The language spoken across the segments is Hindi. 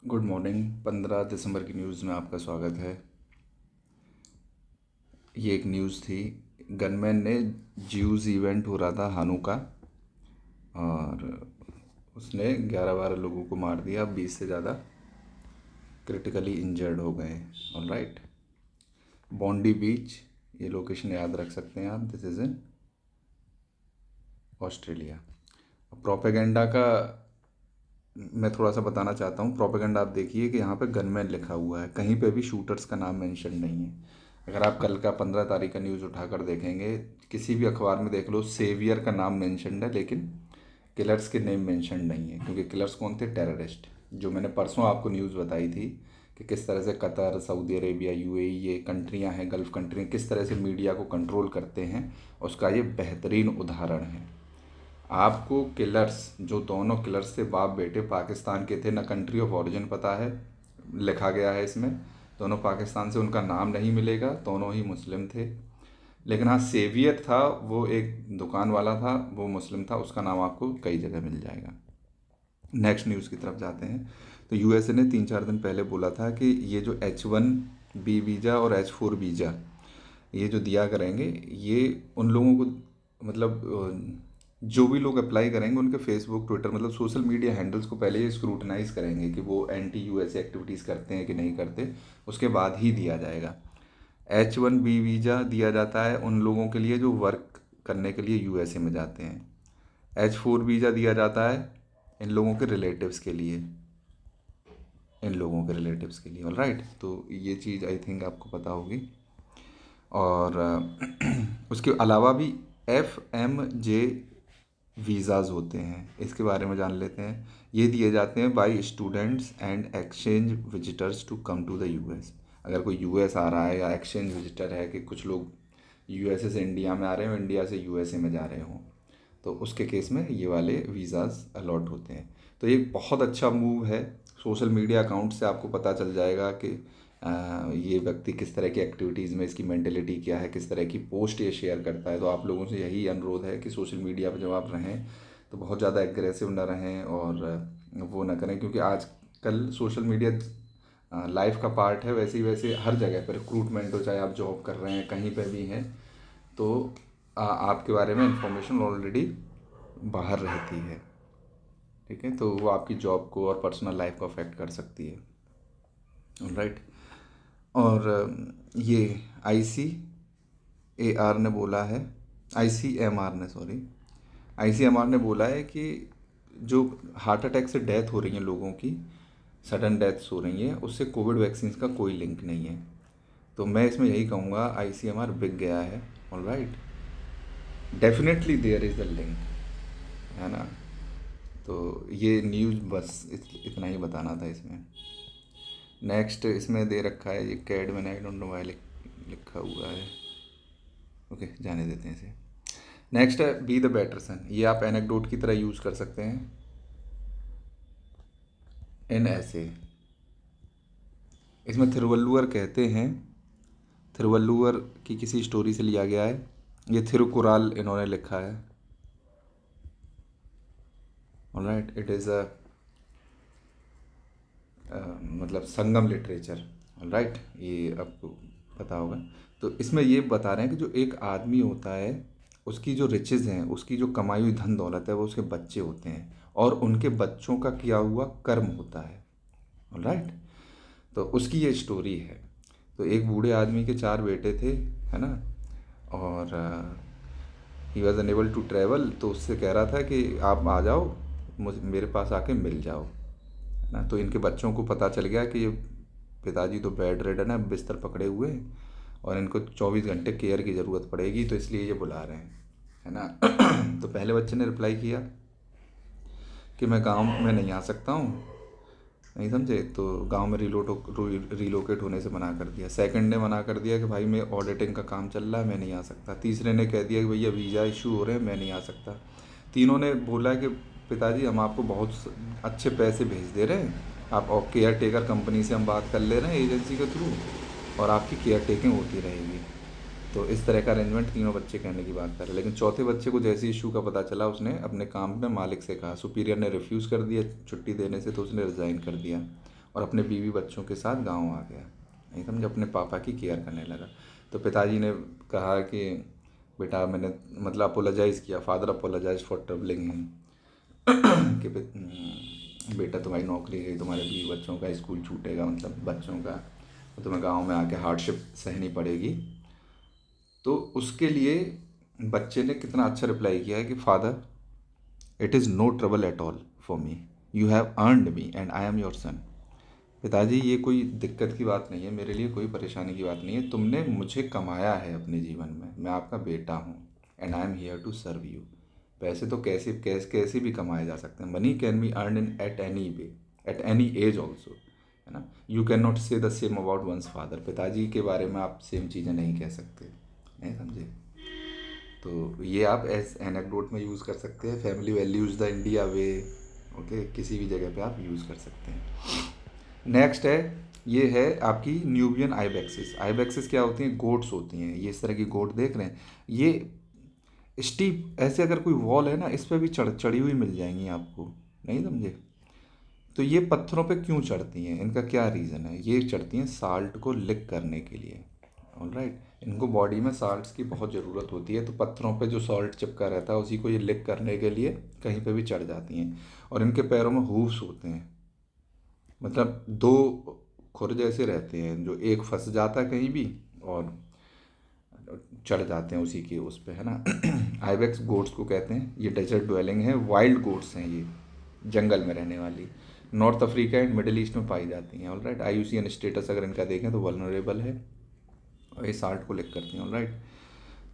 Good morning. 15 दिसंबर की न्यूज़ में आपका स्वागत है। ये एक न्यूज़ थी। गनमैन ने ज्यूज़ इवेंट हो रहा था हानुका, और उसने 11-12 लोगों को मार दिया, 20 से ज़्यादा क्रिटिकली इंजर्ड हो गए। All right. बॉन्डी बीच, ये लोकेशन याद रख सकते हैं आप। This is in Australia. Propaganda का मैं थोड़ा सा बताना चाहता हूँ। प्रोपेगेंडा आप देखिए कि यहाँ पे गनमैन लिखा हुआ है, कहीं पे भी शूटर्स का नाम मेंशन नहीं है। अगर आप कल का 15 तारीख का न्यूज़ उठाकर देखेंगे, किसी भी अखबार में देख लो, सेवियर का नाम मेंशनड है, लेकिन किलर्स के नेम मेंशन नहीं है। क्योंकि किलर्स कौन थे? टेररिस्ट। जो मैंने परसों आपको न्यूज़ बताई थी कि किस तरह से कतर, सऊदी अरेबिया, यूएई, ये कंट्रियाँ हैं, गल्फ़ कंट्रियाँ, किस तरह से मीडिया को कंट्रोल करते हैं, उसका ये बेहतरीन उदाहरण है। आपको किलर्स, जो दोनों किलर्स थे, बाप बेटे, पाकिस्तान के थे, ना कंट्री ऑफ ओरिजिन पता है, लिखा गया है इसमें, दोनों पाकिस्तान से, उनका नाम नहीं मिलेगा, दोनों ही मुस्लिम थे। लेकिन हाँ, सेवियर था, वो एक दुकान वाला था, वो मुस्लिम था, उसका नाम आपको कई जगह मिल जाएगा। नेक्स्ट न्यूज़ की तरफ जाते हैं। तो यूएसए ने 3-4 दिन पहले बोला था कि ये जो H1B वीज़ा और H4 वीज़ा ये जो दिया करेंगे, ये उन लोगों को, मतलब जो भी लोग अप्लाई करेंगे उनके फेसबुक, ट्विटर, मतलब सोशल मीडिया हैंडल्स को पहले ये स्क्रूटनाइज करेंगे कि वो एंटी यूएसए एक्टिविटीज़ करते हैं कि नहीं करते, उसके बाद ही दिया जाएगा। H1B वीज़ा दिया जाता है उन लोगों के लिए जो वर्क करने के लिए यूएसए में जाते हैं। H4 वीज़ा दिया जाता है इन लोगों के रिलेटिव्स के लिए, इन लोगों के रिलेटिव्स के लिए। All right. तो ये चीज़ आई थिंक आपको पता होगी। और उसके अलावा भी FMJ वीज़ाज़ होते हैं, इसके बारे में जान लेते हैं। ये दिए जाते हैं by students and exchange visitors to come to the US. अगर कोई यूएस आ रहा है या एक्सचेंज विजिटर है, कि कुछ लोग यूएसए से इंडिया में आ रहे हो, इंडिया से यूएसए में जा रहे हों, तो उसके केस में ये वाले वीज़ाज़ अलॉट होते हैं। तो ये बहुत अच्छा मूव है। सोशल मीडिया अकाउंट से आपको पता चल जाएगा कि ये व्यक्ति किस तरह की एक्टिविटीज़ में, इसकी मेंटेलिटी क्या है, किस तरह की पोस्ट ये शेयर करता है। तो आप लोगों से यही अनुरोध है कि सोशल मीडिया पर जब आप रहें तो बहुत ज़्यादा एग्रेसिव ना रहें और वो ना करें, क्योंकि आजकल सोशल मीडिया लाइफ का पार्ट है। वैसे ही वैसे हर जगह पर रिक्रूटमेंट हो, चाहे आप जॉब कर रहे हैं, कहीं पर भी हैं, तो आपके बारे में इंफॉर्मेशन ऑलरेडी बाहर रहती है। ठीक है, तो वो आपकी जॉब को और पर्सनल लाइफ को अफेक्ट कर सकती है। राइट। और ये ICAR ने बोला है, ICMR ने, सॉरी, ICMR ने बोला है कि जो हार्ट अटैक से डेथ हो रही हैं लोगों की, सडन डेथ्स हो रही हैं, उससे कोविड वैक्सीन का कोई लिंक नहीं है। तो मैं इसमें यही कहूँगा, ICMR बिक गया है। All right. Definitely there is the link, है ना। तो ये न्यूज़ बस इतना ही बताना था इसमें। नेक्स्ट इसमें दे रखा है ये कैड, मैंने आई डोंट नो वाई लिखा हुआ है। ओके, जाने देते हैं इसे। नेक्स्ट है बी द बेटर सन। ये आप एनेक्डोट की तरह यूज़ कर सकते हैं इन ऐसे। इसमें थिरुवल्लुवर कहते हैं, थिरुवल्लुवर की किसी स्टोरी से लिया गया है। ये थिरुकुराल इन्होंने लिखा है। ऑलराइट, इट इज़ अ मतलब संगम लिटरेचर। राइट, ये आपको पता होगा। तो इसमें ये बता रहे हैं कि जो एक आदमी होता है, उसकी जो रिचेज़ हैं, उसकी जो कमाई हुई धन दौलत है, वो उसके बच्चे होते हैं और उनके बच्चों का किया हुआ कर्म होता है। राइट। तो उसकी ये स्टोरी है। तो एक बूढ़े आदमी के 4 बेटे थे, है ना, और he was unable to travel. तो उससे कह रहा था कि आप आ जाओ, मेरे पास आके मिल जाओ, है ना। तो इनके बच्चों को पता चल गया कि ये पिताजी तो बेड रेडन है, बिस्तर पकड़े हुए हैं, और इनको 24 घंटे केयर की ज़रूरत पड़ेगी, तो इसलिए ये बुला रहे हैं, है ना। तो पहले बच्चे ने रिप्लाई किया कि मैं गांव में नहीं आ सकता हूँ, नहीं समझे, तो गांव में रिलोकेट होने से मना कर दिया। सेकंड ने मना कर दिया कि भाई मैं ऑडिटिंग का काम चल रहा है, मैं नहीं आ सकता। तीसरे ने कह दिया कि भैया वीज़ा इशू हो रहे हैं, मैं नहीं आ सकता। तीनों ने बोला कि पिताजी हम आपको बहुत अच्छे पैसे भेज दे रहे हैं, आप और केयर टेकर कंपनी से हम बात कर ले रहे हैं एजेंसी के थ्रू, और आपकी केयर टेकिंग होती रहेगी। तो इस तरह का अरेंजमेंट तीनों बच्चे कहने की बात कर रहे हैं। लेकिन चौथे बच्चे को जैसे इशू का पता चला, उसने अपने काम में मालिक से कहा, सुपीरियर ने रिफ्यूज़ कर दिया छुट्टी देने से, तो उसने रिज़ाइन कर दिया। और अपने बीवी बच्चों के साथ गाँव आ गया, नहीं समझे, अपने पापा की केयर करने लगा। तो पिताजी ने कहा कि बेटा मैंने मतलब अपोलोजाइज़ किया, father apologise for troubling him, कि बेटा तुम्हारी नौकरी गई, तुम्हारे बीवी बच्चों का स्कूल छूटेगा, मतलब बच्चों का, तो तुम्हें गांव में आके हार्डशिप सहनी पड़ेगी। तो उसके लिए बच्चे ने कितना अच्छा रिप्लाई किया है कि father, it is no trouble at all for me, you have earned me and I am your son. पिताजी ये कोई दिक्कत की बात नहीं है, मेरे लिए कोई परेशानी की बात नहीं है, तुमने मुझे कमाया है अपने जीवन में, मैं आपका बेटा हूँ, and I am here to serve you. पैसे तो कैसे भी कमाए जा सकते हैं, money can be earn in at any way, at any age also, है ना। You can not say the same about one's father, पिताजी के बारे में आप सेम चीज़ें नहीं कह सकते, नहीं समझे। तो ये आप एज एनेक्डोट में यूज़ कर सकते हैं, family values the India way, okay, किसी भी जगह पे आप यूज़ कर सकते हैं। नेक्स्ट है, ये है आपकी न्यूबियन आइबेक्सिस। आइबेक्सिस क्या होती हैं? गोट्स होती हैं, ये इस तरह की गोट देख रहे हैं, ये स्टीप ऐसे अगर कोई वॉल है ना, इस पर भी चढ़ी हुई मिल जाएंगी आपको, नहीं समझे। तो ये पत्थरों पे क्यों चढ़ती हैं, इनका क्या रीज़न है? ये चढ़ती हैं साल्ट को लिक करने के लिए, ऑलराइट। इनको बॉडी में साल्ट्स की बहुत ज़रूरत होती है, तो पत्थरों पे जो सॉल्ट चिपका रहता है उसी को ये लिक करने के लिए कहीं पे भी चढ़ जाती हैं। और इनके पैरों में हूफ्स होते हैं, मतलब दो खुर जैसे रहते हैं, जो एक फंस जाता है कहीं भी और चढ़ जाते हैं उसी के उस पे, है ना। आइबेक्स गोट्स को कहते हैं, ये डेजर्ट ड्वेलिंग है, वाइल्ड गोट्स हैं, ये जंगल में रहने वाली, north Africa and middle east में पाई जाती हैं, ऑलराइट। IUCN स्टेटस अगर इनका देखें तो वल्नरेबल है, और ये साल्ट को लिक करती हैं, ऑलराइट।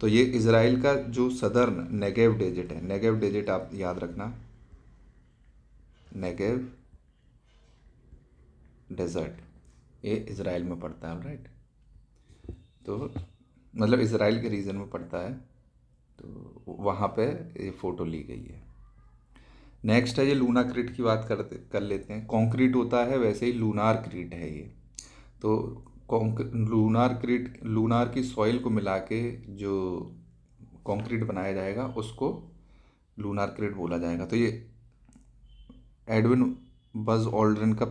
तो ये इसराइल का जो सदर्न नेगेव डेजर्ट है, नेगेव डेजर्ट आप याद रखना, नेगेव डेजर्ट, ये इसराइल में पड़ता है, राइट। तो मतलब इसराइल के रीजन में पड़ता है, तो वहाँ पे ये फ़ोटो ली गई है। नेक्स्ट है, ये लूना क्रीट की बात कर लेते हैं। कॉन्क्रीट होता है, वैसे ही लूनार क्रीट है ये। तो लूनार की सॉइल को मिला के जो कॉन्क्रीट बनाया जाएगा उसको लूनार क्रीट बोला जाएगा। तो ये एडविन बज ऑल्ड्रिन का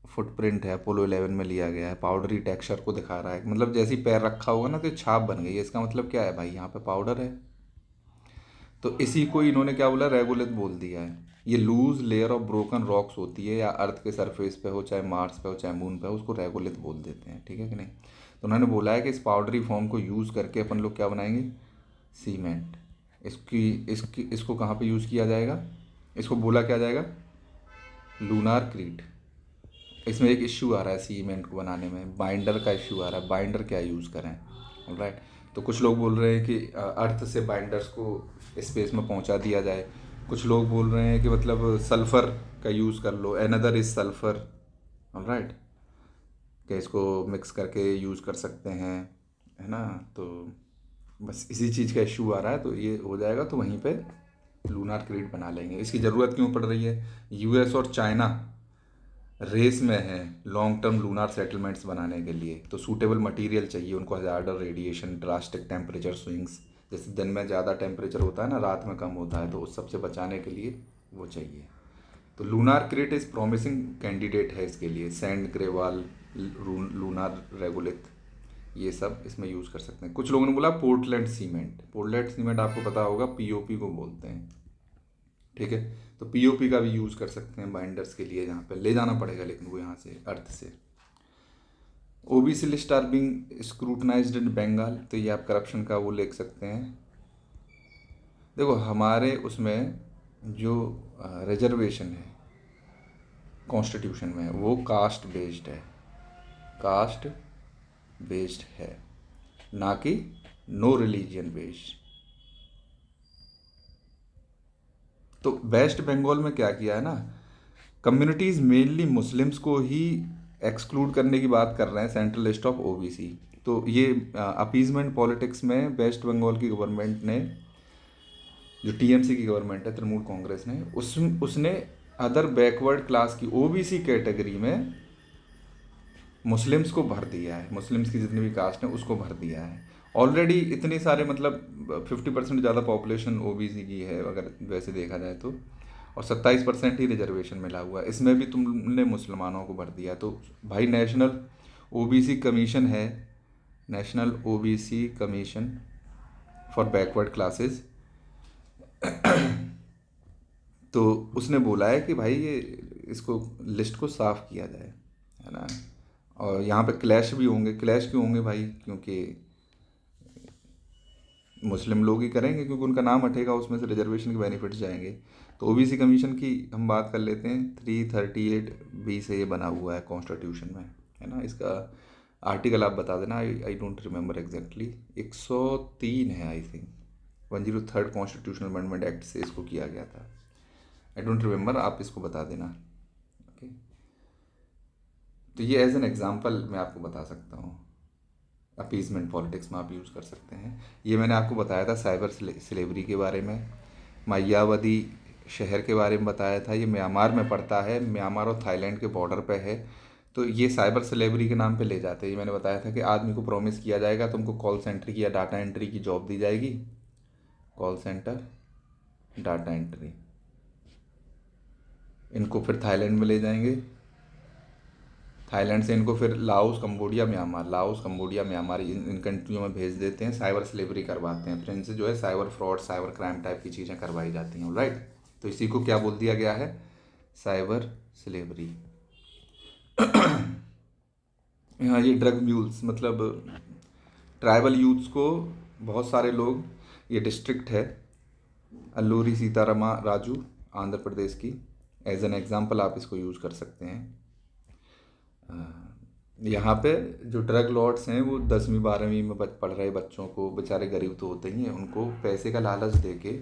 फुटप्रिंट है, अपोलो 11 में लिया गया है, पाउडरी टेक्सचर को दिखा रहा है, मतलब जैसे ही पैर रखा होगा ना तो ये छाप बन गई है, इसका मतलब क्या है भाई, यहाँ पे पाउडर है। तो इसी को इन्होंने क्या बोला, रेगोलिथ बोल दिया है। ये loose layer of broken rocks होती है, या अर्थ के सरफेस पे हो, चाहे मार्स पे हो, चाहे मून पे हो, उसको रेगोलिथ बोल देते हैं, ठीक है कि नहीं। तो उन्होंने बोला है कि इस पाउडरी फॉर्म को यूज़ करके अपन लोग क्या बनाएंगे, सीमेंट। इसको कहाँ पे यूज़ किया जाएगा, इसको बोला क्या जाएगा, लूनार क्रीट। इसमें एक इश्यू आ रहा है सीमेंट को बनाने में, बाइंडर का इश्यू आ रहा है, बाइंडर क्या यूज़ करें, ऑलराइट। तो कुछ लोग बोल रहे हैं कि अर्थ से बाइंडर्स को स्पेस में पहुंचा दिया जाए, कुछ लोग बोल रहे हैं कि मतलब सल्फ़र का यूज़ कर लो, एनदर इज़ सल्फ़र, ऑलराइट, कि इसको मिक्स करके यूज़ कर सकते हैं, है ना। तो बस इसी चीज़ का इश्यू आ रहा है, तो ये हो जाएगा तो वहीं पे लूनार क्रीट बना लेंगे। इसकी ज़रूरत क्यों पड़ रही है, US और चाइना रेस में है लॉन्ग टर्म लूनार सेटलमेंट्स बनाने के लिए, तो सूटेबल मटेरियल चाहिए उनको, हजार्डर रेडिएशन, ड्रास्टिक टेम्परेचर स्विंग्स, जैसे दिन में ज़्यादा टेम्परेचर होता है ना, रात में कम होता है, तो उस सब से बचाने के लिए वो चाहिए। तो lunarcrete is promising candidate है इसके लिए, सैंड ग्रेवाल, लूनार रेगोलिथ, ये सब इसमें यूज़ कर सकते हैं। कुछ लोगों ने बोला पोर्टलैंड सीमेंट, पोर्टलैंड सीमेंट आपको पता होगा POP को बोलते हैं, ठीक है। तो POP का भी यूज़ कर सकते हैं बाइंडर्स के लिए, जहाँ पे ले जाना पड़ेगा लेकिन वो यहाँ से अर्थ से। OBC list are being scrutinized in Bengal, तो ये आप करप्शन का वो लिख सकते हैं। देखो हमारे उसमें जो रिजर्वेशन है कॉन्स्टिट्यूशन में, वो कास्ट बेस्ड है, कास्ट बेस्ड है, ना कि नो रिलीजियन बेस्ड। तो वेस्ट बंगाल में क्या किया है ना, कम्युनिटीज़ मेनली मुस्लिम्स को ही एक्सक्लूड करने की बात कर रहे हैं सेंट्रल लिस्ट ऑफ OBC। तो ये अपीजमेंट पॉलिटिक्स में वेस्ट बंगाल की गवर्नमेंट ने, जो TMC की गवर्नमेंट है, तृणमूल कांग्रेस ने, उसने अदर बैकवर्ड क्लास की OBC कैटेगरी में मुस्लिम्स को भर दिया है, मुस्लिम्स की जितनी भी कास्ट है उसको भर दिया है। ऑलरेडी इतने सारे मतलब 50% ज़्यादा पॉपुलेशन OBC की है अगर वैसे देखा जाए तो, और 27% ही रिजर्वेशन मिला हुआ है। इसमें भी तुमने मुसलमानों को भर दिया। तो भाई नेशनल ओबीसी कमीशन है, national OBC commission for backward classes, तो उसने बोला है कि भाई ये इसको लिस्ट को साफ किया जाए, है ना। और यहाँ पे क्लैश भी होंगे। क्लैश क्यों होंगे भाई? क्योंकि मुस्लिम लोग ही करेंगे, क्योंकि उनका नाम हटेगा, उसमें से रिजर्वेशन के बेनिफिट्स जाएंगे। तो ओबीसी कमीशन की हम बात कर लेते हैं। 338 बी से ये बना हुआ है कॉन्स्टिट्यूशन में, है ना। इसका आर्टिकल आप बता देना, आई डोंट रिमेंबर एग्जैक्टली। 103 है I think, 103 constitutional amendment act से इसको किया गया था। आई डोंट रिमेंबर, आप इसको बता देना। ओके, तो ये एज एन एग्जांपल मैं आपको बता सकता हूँ, अपीजमेंट पॉलिटिक्स में आप यूज़ कर सकते हैं। ये मैंने आपको बताया था साइबर स्लेवरी के बारे में, मायावती शहर के बारे में बताया था। ये म्यांमार में पड़ता है, म्यांमार और थाईलैंड के बॉर्डर पे है। तो ये साइबर स्लेवरी के नाम पे ले जाते हैं। ये मैंने बताया था कि आदमी को प्रॉमिस किया जाएगा तुमको कॉल सेंटर की या डाटा एंट्री की जॉब दी जाएगी। कॉल सेंटर, डाटा एंट्री, इनको फिर थाईलैंड में ले जाएंगे। थाईलैंड से इनको फिर Laos, Cambodia, Myanmar, Laos, Cambodia, Myanmar, इन कंट्रियों में भेज देते हैं। साइबर स्लेवरी करवाते हैं। फिर इनसे जो है cyber fraud, cyber crime type की चीज़ें करवाई जाती हैं, राइट। तो इसी को क्या बोल दिया गया है? Cyber slavery. हाँ, ये ड्रग म्यूल्स मतलब ट्राइबल यूथ्स को, बहुत सारे लोग, ये डिस्ट्रिक्ट है अल्लूरी सीतारामा राजू, आंध्र प्रदेश की। एज एन एग्जांपल आप इसको यूज़ कर सकते हैं। यहाँ पे जो ड्रग लॉर्ड्स हैं वो 10वीं 12वीं में पढ़ रहे बच्चों को, बेचारे गरीब तो होते ही हैं, उनको पैसे का लालच दे के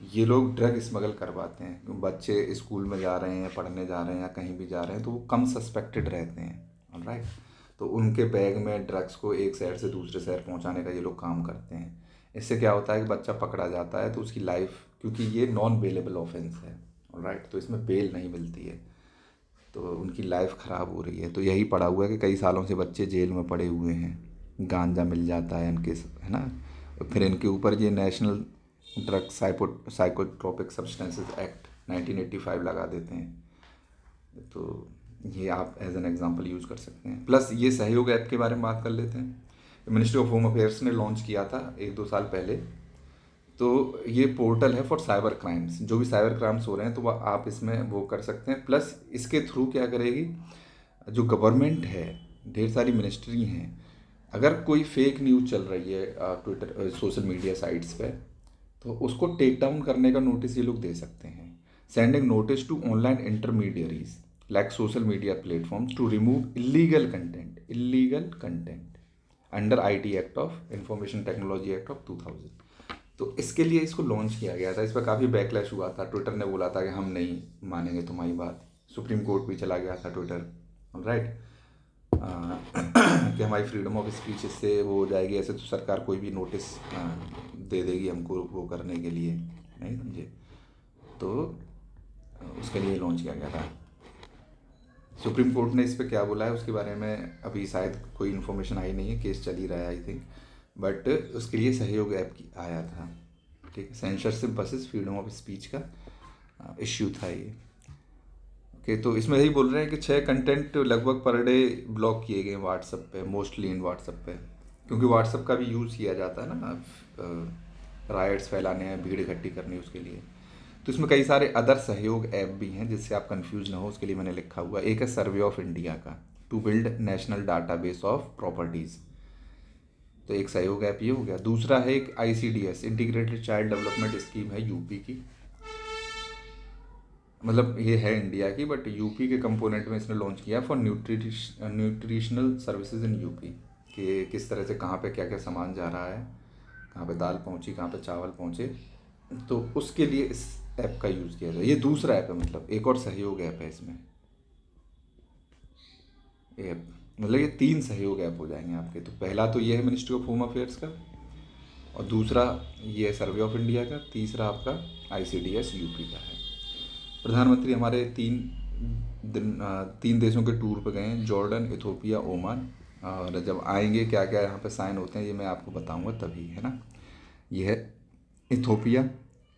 ये लोग ड्रग स्मगल करवाते हैं। बच्चे स्कूल में जा रहे हैं, पढ़ने जा रहे हैं या कहीं भी जा रहे हैं, तो वो कम सस्पेक्टेड रहते हैं, राइट। तो उनके बैग में ड्रग्स को एक शहर से दूसरे शहर पहुंचाने का ये लोग काम करते हैं। इससे क्या होता है कि बच्चा पकड़ा जाता है तो उसकी लाइफ, क्योंकि ये नॉन बेलेबल ऑफेंस है, राइट, तो इसमें बेल नहीं मिलती है, तो उनकी लाइफ ख़राब हो रही है। तो यही पड़ा हुआ है कि कई सालों से बच्चे जेल में पड़े हुए हैं, गांजा मिल जाता है इनके, है ना। फिर इनके ऊपर ये national drug psychotropic substances act 1985 लगा देते हैं। तो ये आप एज एन एग्जांपल यूज़ कर सकते हैं। प्लस ये सहयोग ऐप के बारे में बात कर लेते हैं। मिनिस्ट्री ऑफ होम अफेयर्स ने लॉन्च किया था 1-2 साल पहले। तो ये पोर्टल है फॉर साइबर क्राइम्स। जो भी साइबर क्राइम्स हो रहे हैं तो वह आप इसमें वो कर सकते हैं। प्लस इसके थ्रू क्या करेगी, जो गवर्नमेंट है, ढेर सारी मिनिस्ट्री हैं, अगर कोई फेक न्यूज़ चल रही है ट्विटर, सोशल मीडिया साइट्स पे, तो उसको टेक डाउन करने का नोटिस ये लोग दे सकते हैं। Sending notice to online intermediaries like social media platforms to remove illegal content under IT act of information technology act of 2000। तो इसके लिए इसको लॉन्च किया गया था। इस पर काफ़ी बैकलैश हुआ था। ट्विटर ने बोला था कि हम नहीं मानेंगे तुम्हारी बात। सुप्रीम कोर्ट भी चला गया था ट्विटर, राइट, कि हमारी फ्रीडम ऑफ स्पीच इससे वो हो जाएगी। ऐसे तो सरकार कोई भी नोटिस दे देगी हमको वो करने के लिए, नहीं समझे। तो उसके लिए लॉन्च किया गया था। सुप्रीम कोर्ट ने इस पर क्या बोला है उसके बारे में अभी शायद कोई इन्फॉर्मेशन आई नहीं है, केस चल ही रहा है आई थिंक। बट उसके लिए सहयोग ऐप की आया था, ठीक है। Censorship versus freedom of speech का इश्यू था ये। ओके, तो इसमें यही बोल रहे हैं कि 6 कंटेंट लगभग पर डे ब्लॉक किए गए व्हाट्सएप पे, मोस्टली इन व्हाट्सएप पे, क्योंकि व्हाट्सएप का भी यूज़ किया जाता है ना राइट्स फैलाने हैं, भीड़ इकट्ठी करनी उसके लिए। तो इसमें कई सारे अदर सहयोग ऐप भी हैं, जिससे आप कंफ्यूज ना हो उसके लिए मैंने लिखा हुआ। एक है सर्वे ऑफ इंडिया का, to build national database of properties, तो एक सहयोग ऐप ये हो गया। दूसरा है एक ICDS, integrated child development scheme है यूपी की, मतलब ये है इंडिया की बट यूपी के कंपोनेंट में इसने लॉन्च किया for nutritional services in UP, कि किस तरह से कहाँ पे क्या क्या सामान जा रहा है, कहाँ पे दाल पहुँची, कहाँ पे चावल पहुँचे, तो उसके लिए इस ऐप का यूज़ किया जाए। ये दूसरा ऐप है, मतलब एक और सहयोग ऐप है इसमें। ऐप मतलब ये 3 सहयोग ऐप हो जाएंगे आपके। तो पहला तो ये है मिनिस्ट्री ऑफ होम अफेयर्स का, और दूसरा ये है सर्वे ऑफ इंडिया का, तीसरा आपका ICDS यूपी का है। प्रधानमंत्री हमारे 3 देशों के टूर पे गए हैं, जॉर्डन, इथोपिया, ओमान। और जब आएंगे क्या क्या यहाँ पे साइन होते हैं ये मैं आपको बताऊंगा तभी, है ना। ये है इथोपिया,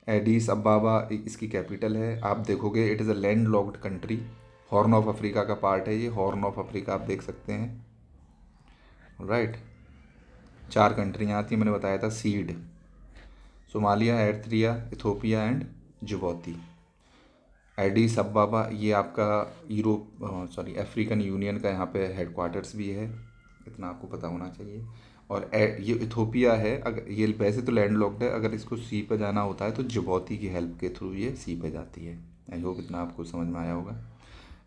एडिस अबाबा इसकी कैपिटल है। आप देखोगे it is a land locked country, horn of Africa का पार्ट है ये, हॉर्न ऑफ अफ्रीका आप देख सकते हैं, राइट। 4 कंट्रियाँ आती हैं, मैंने बताया था सीड, Somalia, Eritrea, Ethiopia and Djibouti. Addis Ababa ये आपका अफ्रीकन यूनियन का यहाँ पे हेडक्वार्टर्स भी है, इतना आपको पता होना चाहिए। और ये इथोपिया है, अगर ये वैसे तो लैंड लॉक्ड है, अगर इसको सी पे जाना होता है तो जिबौती की हेल्प के थ्रू ये सी पे जाती है। आई होप इतना आपको समझ में आया होगा।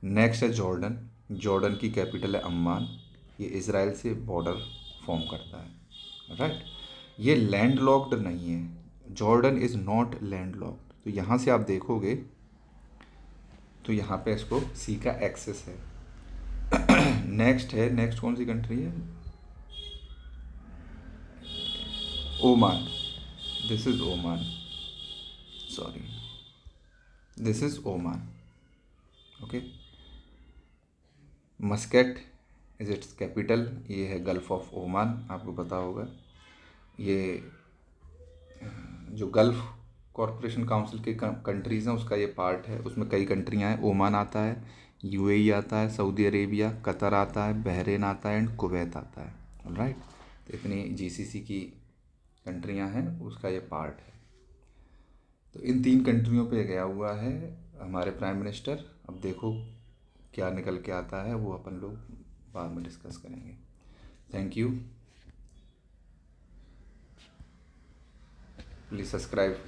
नेक्स्ट है जॉर्डन। जॉर्डन की कैपिटल है अम्मान, ये इसराइल से बॉर्डर फॉर्म करता है, राइट। ये लैंड लॉक्ड नहीं है, Jordan is not land locked. तो यहाँ से आप देखोगे तो यहाँ पे इसको सी का एक्सेस है। नेक्स्ट कौन सी कंट्री है? Oman. This is Oman, sorry, this is Oman, okay. Muscat is it's capital, ये है गल्फ ऑफ ओमान, आपको पता होगा। ये जो गल्फ कॉरपोरेशन काउंसिल के कंट्रीज़ हैं उसका ये पार्ट है, उसमें कई कंट्रियाँ हैं। ओमान आता है, यूएई आता है, सऊदी अरेबिया, कतर आता है, बहरीन आता है एंड कुवैत आता है, राइट। तो इतनी जीसीसी की कंट्रियाँ हैं, उसका ये पार्ट है। तो इन 3 कंट्रियों पे गया हुआ है हमारे प्राइम मिनिस्टर। अब देखो क्या निकल के आता है, वो अपन लोग बाद में डिस्कस करेंगे। Thank you, please subscribe.